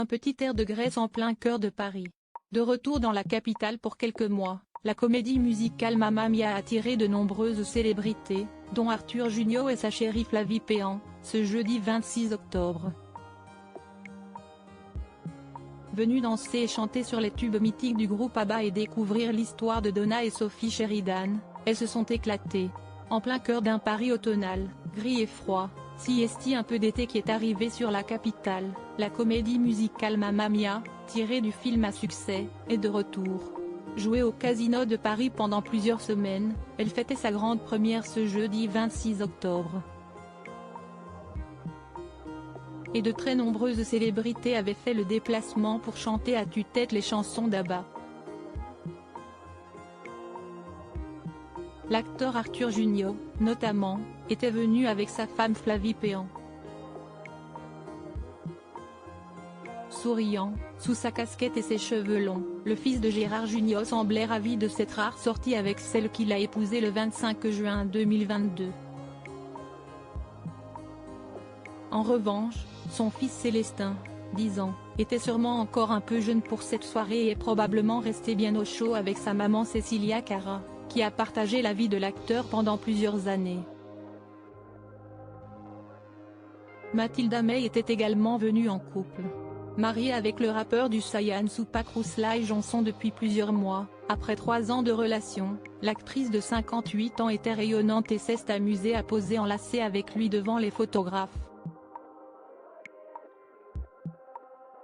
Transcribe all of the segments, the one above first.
un petit air de Grèce en plein cœur de Paris. De retour dans la capitale pour quelques mois, la comédie musicale Mamma Mia a attiré de nombreuses célébrités, dont Arthur Junio et sa chérie Flavie Péan, ce jeudi 26 octobre. Venus danser et chanter sur les tubes mythiques du groupe ABBA et découvrir l'histoire de Donna et Sophie Sheridan, elles se sont éclatées. En plein cœur d'un Paris automnal, gris et froid, siesti un peu d'été qui est arrivé sur la capitale, la comédie musicale Mamma Mia, tirée du film à succès, est de retour. Jouée au Casino de Paris pendant plusieurs semaines, elle fêtait sa grande première ce jeudi 26 octobre. Et de très nombreuses célébrités avaient fait le déplacement pour chanter à tue-tête les chansons d'ABBA. L'acteur Arthur Junio, notamment, était venu avec sa femme Flavie Péan. Souriant, sous sa casquette et ses cheveux longs, le fils de Gérard Junio semblait ravi de cette rare sortie avec celle qu'il a épousée le 25 juin 2022. En revanche, son fils Célestin, 10 ans, était sûrement encore un peu jeune pour cette soirée et est probablement resté bien au chaud avec sa maman Cecilia Cara, qui a partagé la vie de l'acteur pendant plusieurs années. Mathilda May était également venue en couple. Mariée avec le rappeur du Sayan Tupac Rousselaye Johnson depuis plusieurs mois, après 3 ans de relation, l'actrice de 58 ans était rayonnante et s'est amusée à poser enlacée avec lui devant les photographes.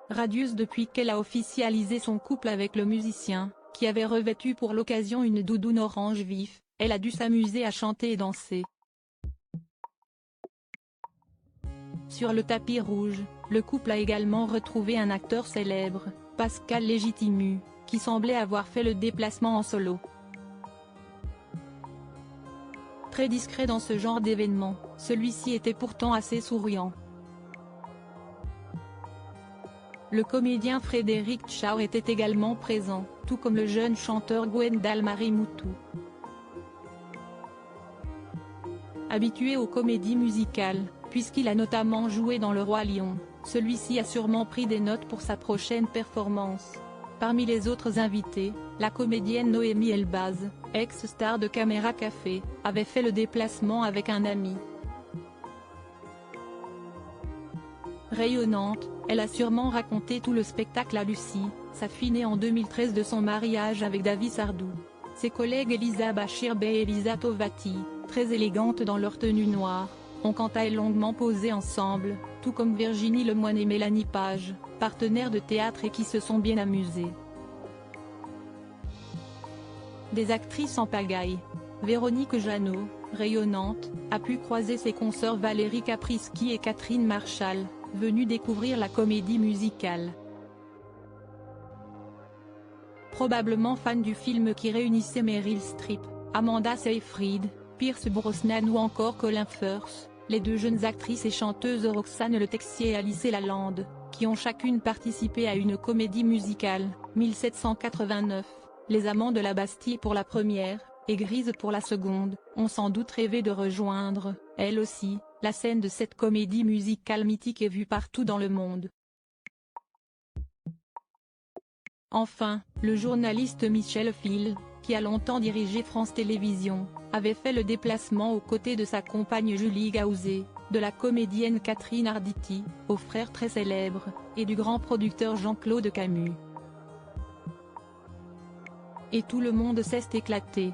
Radieuse depuis qu'elle a officialisé son couple avec le musicien, qui avait revêtu pour l'occasion une doudoune orange vif, elle a dû s'amuser à chanter et danser. Sur le tapis rouge, le couple a également retrouvé un acteur célèbre, Pascal Légitimu, qui semblait avoir fait le déplacement en solo. Très discret dans ce genre d'événement, celui-ci était pourtant assez souriant. Le comédien Frédéric Chao était également présent, tout comme le jeune chanteur Gwendal Marimoutou. Habitué aux comédies musicales, puisqu'il a notamment joué dans Le Roi Lion, celui-ci a sûrement pris des notes pour sa prochaine performance. Parmi les autres invités, la comédienne Noémie Elbaz, ex-star de Caméra Café, avait fait le déplacement avec un ami. Rayonnante, elle a sûrement raconté tout le spectacle à Lucie, sa fille née en 2013 de son mariage avec David Sardou. Ses collègues Elisa Bachirbe et Elisa Tovati, très élégantes dans leur tenue noire, ont quant à elles longuement posé ensemble, tout comme Virginie Lemoine et Mélanie Page, partenaires de théâtre et qui se sont bien amusées. Des actrices en pagaille. Véronique Jeannot, rayonnante, a pu croiser ses consoeurs Valérie Caprisky et Catherine Marchal, venues découvrir la comédie musicale. Probablement fan du film qui réunissait Meryl Streep, Amanda Seyfried, Pierce Brosnan ou encore Colin Firth, les deux jeunes actrices et chanteuses Roxane Le Texier et Alice Lalande, qui ont chacune participé à une comédie musicale, 1789, Les Amants de la Bastille pour la première, et Grise pour la seconde, ont sans doute rêvé de rejoindre, elles aussi, la scène de cette comédie musicale mythique et vue partout dans le monde. Enfin, le journaliste Michel Field, qui a longtemps dirigé France Télévisions, avait fait le déplacement aux côtés de sa compagne Julie Gauzet, de la comédienne Catherine Arditi, aux frères très célèbres, et du grand producteur Jean-Claude Camus. Et tout le monde s'est éclaté.